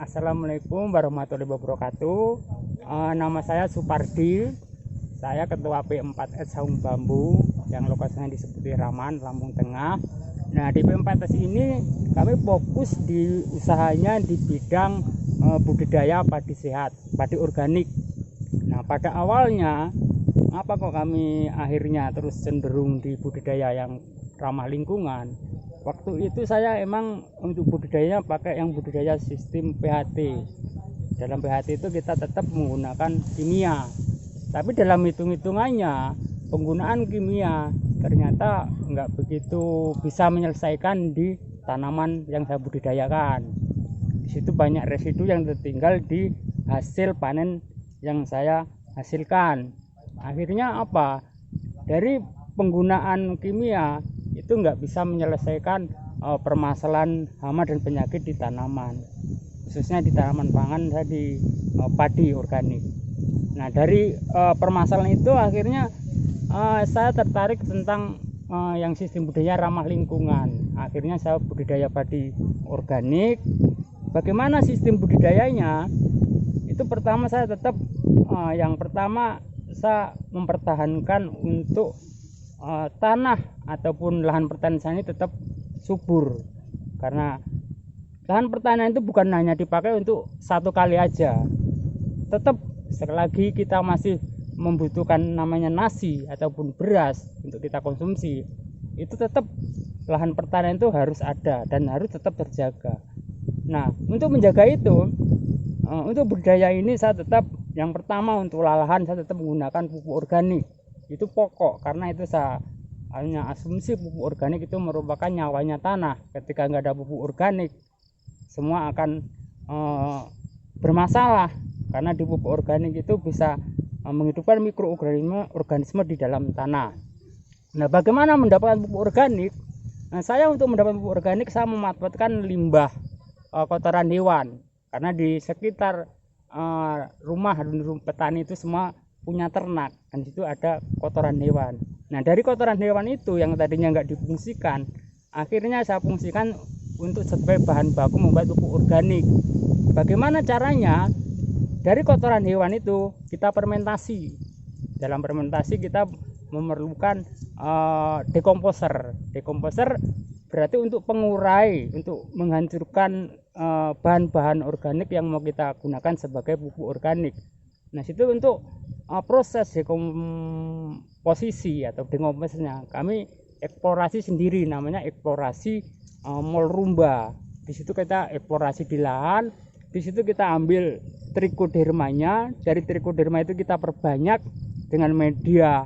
Assalamualaikum warahmatullahi wabarakatuh. Nama saya Supardi. Saya Ketua P4S Saung Bambu yang lokasinya di Raman, Lampung Tengah. Nah, di P4S ini kami fokus di usahanya di bidang budidaya padi sehat, padi organik. Nah, pada awalnya apa kok kami akhirnya terus cenderung di budidaya yang ramah lingkungan? Waktu itu saya emang untuk budidayanya pakai yang budidaya sistem PHT. Dalam PHT itu kita tetap menggunakan kimia. Tapi dalam hitung-hitungannya penggunaan kimia ternyata nggak begitu bisa menyelesaikan di tanaman yang saya budidayakan. Di situ banyak residu yang tertinggal di hasil panen yang saya hasilkan. Akhirnya apa? Dari penggunaan kimia itu nggak bisa menyelesaikan permasalahan hama dan penyakit di tanaman, khususnya di tanaman pangan di padi organik. Nah, dari permasalahan itu akhirnya saya tertarik tentang yang sistem budidaya ramah lingkungan. Akhirnya saya budidaya padi organik. Bagaimana sistem budidayanya? Itu pertama saya tetap yang pertama saya mempertahankan untuk tanah ataupun lahan pertanian saya ini tetap subur, karena lahan pertanian itu bukan hanya dipakai untuk satu kali aja. Tetap selagi kita masih membutuhkan namanya nasi ataupun beras untuk kita konsumsi, itu tetap lahan pertanian itu harus ada dan harus tetap terjaga. Nah, untuk menjaga itu, untuk budidaya ini saya tetap yang pertama untuk lahan saya tetap menggunakan pupuk organik. Itu pokok, karena itu saya hanya asumsi pupuk organik itu merupakan nyawanya tanah. Ketika nggak ada pupuk organik, semua akan bermasalah, karena di pupuk organik itu bisa menghidupkan mikroorganisme di dalam tanah. Nah, bagaimana mendapatkan pupuk organik? Nah, saya untuk mendapatkan pupuk organik saya memanfaatkan limbah kotoran hewan, karena di sekitar rumah petani itu semua punya ternak, dan situ ada kotoran hewan. Nah, dari kotoran hewan itu yang tadinya nggak difungsikan, akhirnya saya fungsikan untuk sebagai bahan baku membuat pupuk organik. Bagaimana caranya? Dari kotoran hewan itu kita fermentasi. Dalam fermentasi kita memerlukan dekomposer. Dekomposer berarti untuk pengurai, untuk menghancurkan bahan-bahan organik yang mau kita gunakan sebagai pupuk organik. Nah, situ untuk proses dekomposisi atau dekomposnya kami eksplorasi sendiri, namanya eksplorasi molrumba. Di situ kita eksplorasi di lahan, di situ kita ambil trichodermanya. Dari trichoderma itu kita perbanyak dengan media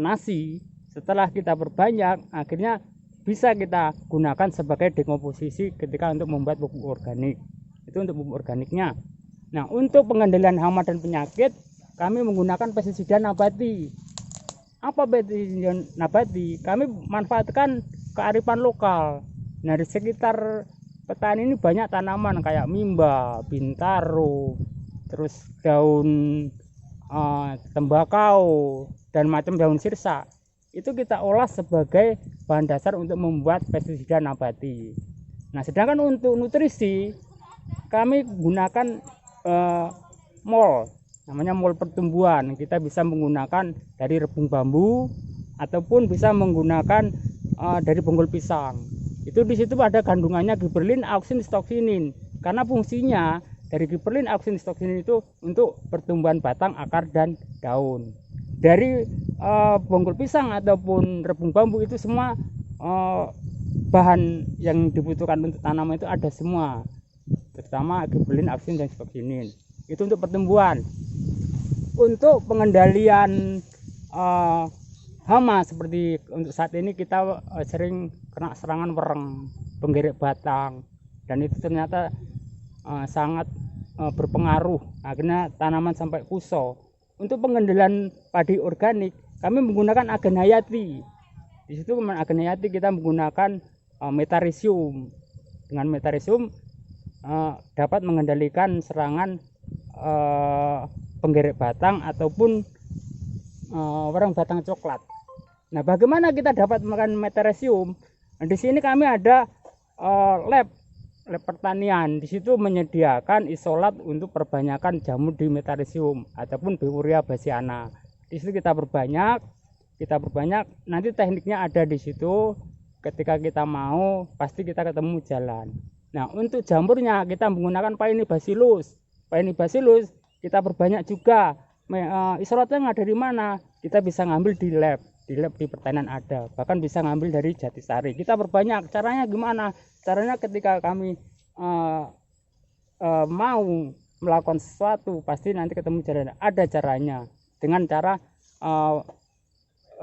nasi. Setelah kita perbanyak, akhirnya bisa kita gunakan sebagai dekomposisi ketika untuk membuat pupuk organik. Itu untuk pupuk organiknya. Nah, untuk pengendalian hama dan penyakit kami menggunakan pestisida nabati. Apa pestisida nabati? Kami manfaatkan kearifan lokal. Nah, di sekitar petani ini banyak tanaman kayak mimba, bintaro, terus daun tembakau dan macam daun sirsa. Itu kita olah sebagai bahan dasar untuk membuat pestisida nabati. Nah, sedangkan untuk nutrisi kami gunakan mol, namanya mol pertumbuhan. Kita bisa menggunakan dari rebung bambu ataupun bisa menggunakan dari bonggol pisang. Itu di situ ada kandungannya gibberellin, auksin, stoksinin. Karena fungsinya dari gibberellin, auksin, stoksinin itu untuk pertumbuhan batang, akar dan daun. Dari bonggol pisang ataupun rebung bambu itu semua bahan yang dibutuhkan untuk tanaman itu ada semua, terutama gibberellin, auksin dan stoksinin. Itu untuk pertumbuhan. Untuk pengendalian hama seperti untuk saat ini kita sering kena serangan wereng, penggerek batang, dan itu ternyata sangat berpengaruh, akhirnya tanaman sampai kusut. Untuk pengendalian padi organik kami menggunakan agen hayati. Di situ agen hayati kita menggunakan metarisium. Dengan metarisium dapat mengendalikan serangan penggerek batang ataupun wereng batang coklat. Nah, bagaimana kita dapat makan metarisium? Nah, di sini kami ada lab lab pertanian. Di situ menyediakan isolat untuk perbanyakan jamur di metarisium ataupun Bewuria bassiana. Di situ kita perbanyak, nanti tekniknya ada di situ. Ketika kita mau pasti kita ketemu jalan. Nah, untuk jamurnya kita menggunakan Paenibacillus kita perbanyak juga. Isolatnya yang ada di mana? Kita bisa ngambil di lab di pertanian ada, bahkan bisa ngambil dari Jatisari. Kita perbanyak. Caranya gimana? Caranya ketika kami mau melakukan sesuatu pasti nanti ketemu jalan. Ada caranya dengan cara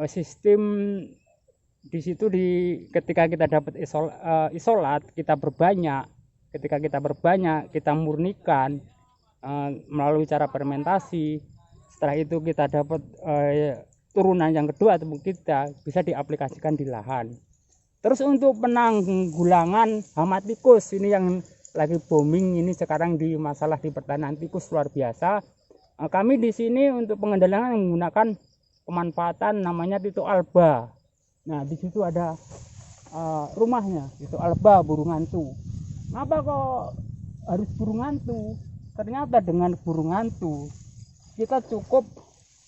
sistem di situ. Ketika kita dapat isolat kita perbanyak. Ketika kita perbanyak kita murnikan melalui cara fermentasi. Setelah itu kita dapat turunan yang kedua atau kita bisa diaplikasikan di lahan. Terus untuk penanggulangan hama tikus, ini yang lagi booming ini sekarang di masalah di pertanian tikus luar biasa. Kami di sini untuk pengendalian menggunakan pemanfaatan namanya Tito alba. Nah, di situ ada rumahnya Tito alba burung hantu. Kenapa kok harus burung hantu? Ternyata dengan burung hantu kita cukup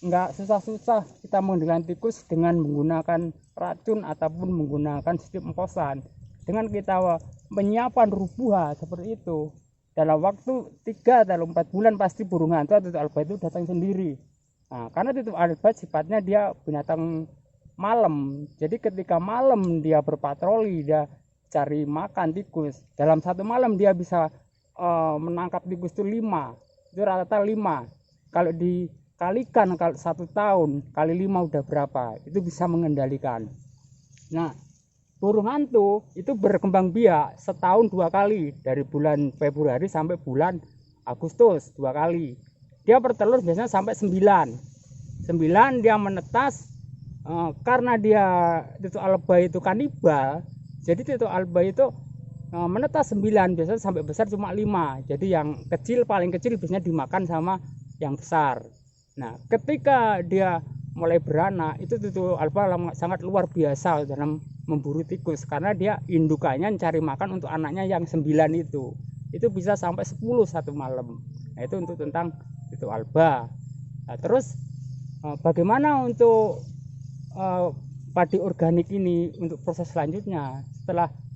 nggak susah-susah kita mengendalikan tikus dengan menggunakan racun ataupun menggunakan sistem emposan. Dengan kita menyiapkan rubuha seperti itu, dalam waktu 3 atau 4 bulan pasti burung hantu atau Tito alba itu datang sendiri. Nah, karena Tito alba sifatnya dia binatang malam, jadi ketika malam dia berpatroli, dia cari makan tikus. Dalam satu malam dia bisa menangkap tikus itu 5, itu rata-rata 5. Kalau dikalikan kalau 1 tahun kali 5 udah berapa, itu bisa mengendalikan. Nah, burung hantu itu berkembang biak setahun 2 kali, dari bulan Februari sampai bulan Agustus 2 kali. Dia bertelur biasanya sampai 9 dia menetas. Karena dia Tito alba itu kanibal, jadi Tito alba itu menetas 9, biasanya sampai besar cuma 5. Jadi yang kecil, paling kecil biasanya dimakan sama yang besar. Nah, ketika dia mulai beranak, itu Tito alba sangat luar biasa dalam memburu tikus, karena dia indukannya cari makan untuk anaknya yang 9 itu bisa sampai 10 satu malam. Nah, itu untuk tentang Tito alba. Nah, terus bagaimana untuk padi organik ini untuk proses selanjutnya?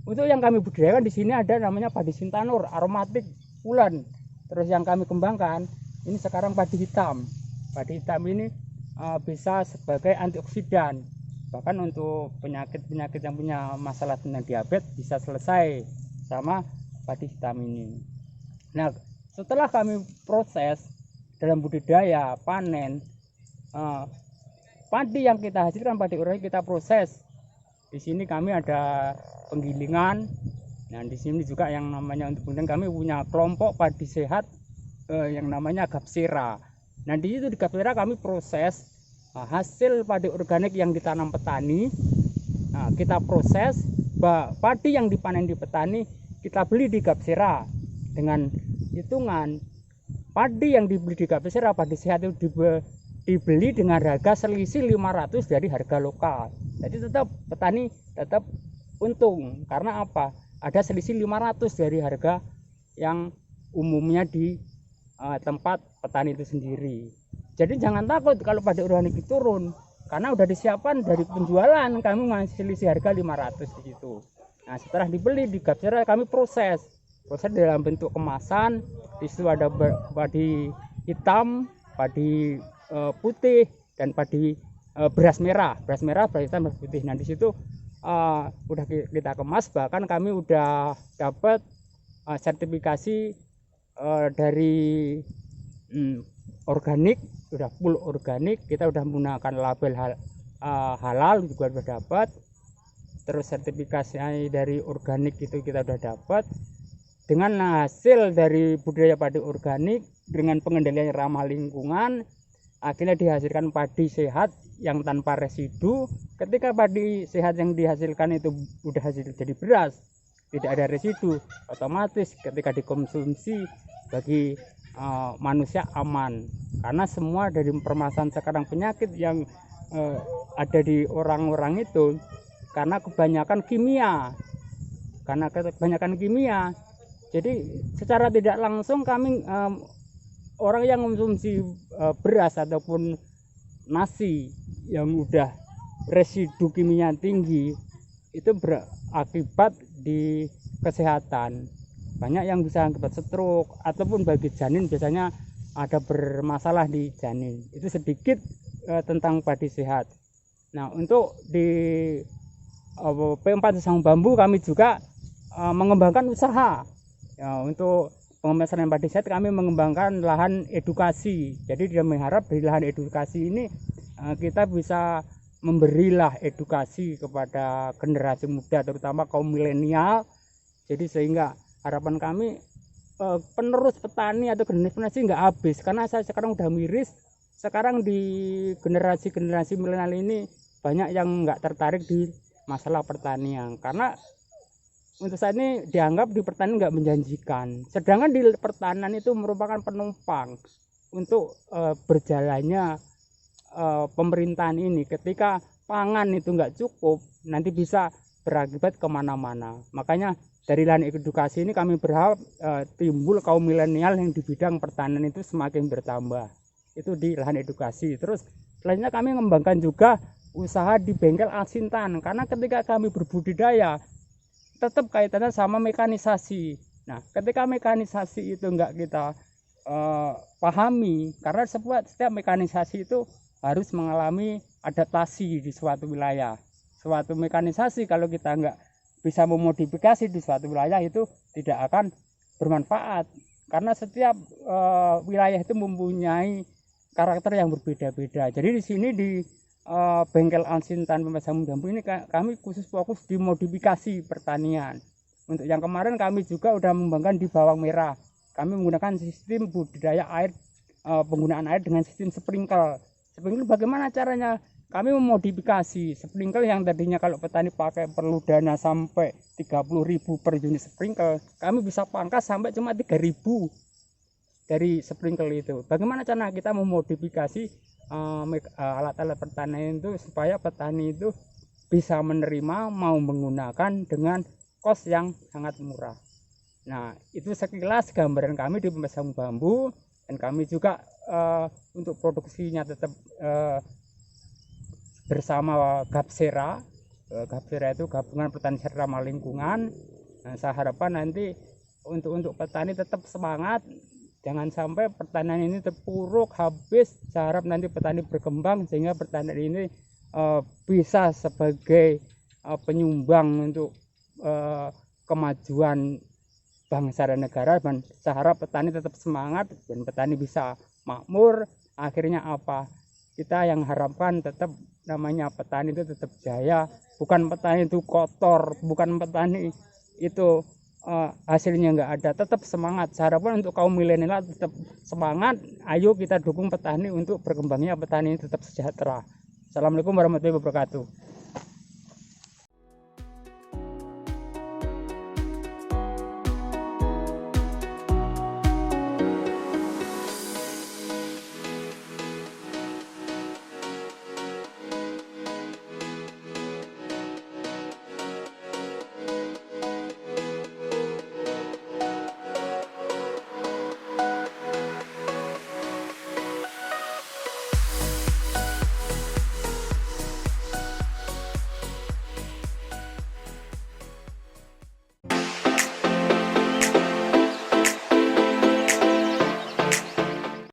Untuk yang kami budidayakan di sini ada namanya padi sintanur aromatik ulen. Terus yang kami kembangkan ini sekarang padi hitam. Padi hitam ini bisa sebagai antioksidan, bahkan untuk penyakit yang punya masalah tentang diabetes bisa selesai sama padi hitam ini. Nah, setelah kami proses dalam budidaya panen, padi yang kita hasilkan, padi organik kita proses. Di sini kami ada penggilingan. Nah, di sini juga yang namanya untuk kami punya kelompok padi sehat yang namanya Gapsera. Nah, di situ di Gapsera kami proses hasil padi organik yang ditanam petani. Nah, kita proses padi yang dipanen di petani kita beli di Gapsera dengan hitungan padi yang dibeli di Gapsera, padi sehat itu dibeli dengan harga selisih 500 dari harga lokal. Jadi tetap petani tetap untung. Karena apa? Ada selisih 500 dari harga yang umumnya di tempat petani itu sendiri. Jadi jangan takut kalau padi organik turun, karena udah disiapkan dari penjualan, kami masih selisih harga 500 di situ. Nah, setelah dibeli di Gapsera kami proses dalam bentuk kemasan. Di situ ada padi hitam, padi putih, dan padi beras merah, beras hitam, beras putih. Nah, di situ udah kita kemas, bahkan kami udah dapat sertifikasi dari organik, udah full organik. Kita udah menggunakan label halal juga udah dapat. Terus sertifikasi dari organik itu kita udah dapat. Dengan hasil dari budidaya padi organik dengan pengendalian ramah lingkungan, akhirnya dihasilkan padi sehat yang tanpa residu. Ketika padi sehat yang dihasilkan itu udah hasil jadi beras, tidak ada residu, otomatis ketika dikonsumsi bagi manusia aman. Karena semua dari permasalahan sekarang penyakit yang ada di orang-orang itu karena kebanyakan kimia. Jadi secara tidak langsung kami orang yang mengonsumsi beras ataupun nasi yang udah residu kimia tinggi itu berakibat di kesehatan. Banyak yang bisa akibat stroke ataupun bagi janin biasanya ada bermasalah di janin. Itu sedikit tentang padi sehat. Nah, untuk di P4 Saung Bambu kami juga mengembangkan usaha. Ya, untuk pemasaran padi sehat kami mengembangkan lahan edukasi. Jadi dia mengharap dari lahan edukasi ini kita bisa memberilah edukasi kepada generasi muda terutama kaum milenial. Jadi sehingga harapan kami penerus petani atau generasi nggak habis, karena saya sekarang udah miris. Sekarang di generasi milenial ini banyak yang nggak tertarik di masalah pertanian, karena untuk saat ini dianggap di pertanian nggak menjanjikan, sedangkan di pertanian itu merupakan penumpang untuk berjalannya pemerintahan ini. Ketika pangan itu nggak cukup, nanti bisa berakibat kemana-mana. Makanya dari lahan edukasi ini kami berharap timbul kaum milenial yang di bidang pertanian itu semakin bertambah. Itu di lahan edukasi. Terus selanjutnya kami mengembangkan juga usaha di bengkel asintan, karena ketika kami berbudidaya tetap kaitannya sama mekanisasi. Nah, ketika mekanisasi itu enggak kita pahami, karena setiap mekanisasi itu harus mengalami adaptasi di suatu wilayah. Suatu mekanisasi kalau kita enggak bisa memodifikasi di suatu wilayah itu tidak akan bermanfaat, karena setiap wilayah itu mempunyai karakter yang berbeda-beda. Jadi di sini di bengkel asintan P4 Saung Bambu ini kami khusus fokus di modifikasi pertanian. Untuk yang kemarin kami juga udah mengembangkan di bawang merah. Kami menggunakan sistem budidaya air, penggunaan air dengan sistem sprinkle. Sprinkle bagaimana caranya? Kami memodifikasi sprinkle yang tadinya kalau petani pakai perlu dana sampai 30.000 per unit sprinkle, kami bisa pangkas sampai cuma 3.000 dari sprinkle itu. Bagaimana cara kita memodifikasi alat-alat pertanian itu supaya petani itu bisa menerima, mau menggunakan dengan kos yang sangat murah. Nah, itu sekilas gambaran kami di P4 Saung Bambu, dan kami juga untuk produksinya tetap bersama Gapsera. Gapsera itu gabungan petani sehat ramah lingkungan. Nah, saya harapkan nanti untuk petani tetap semangat. Jangan sampai pertanian ini terpuruk habis. Saya harap nanti petani berkembang sehingga pertanian ini bisa sebagai penyumbang untuk kemajuan bangsa dan negara. Dan saya harap petani tetap semangat dan petani bisa makmur. Akhirnya apa? Kita yang harapkan tetap namanya petani itu tetap jaya. Bukan petani itu kotor, bukan petani itu hasilnya nggak ada. Tetap semangat. Saya harapkan untuk kaum milenial tetap semangat. Ayo kita dukung petani untuk berkembangnya petani tetap sejahtera. Assalamualaikum warahmatullahi wabarakatuh.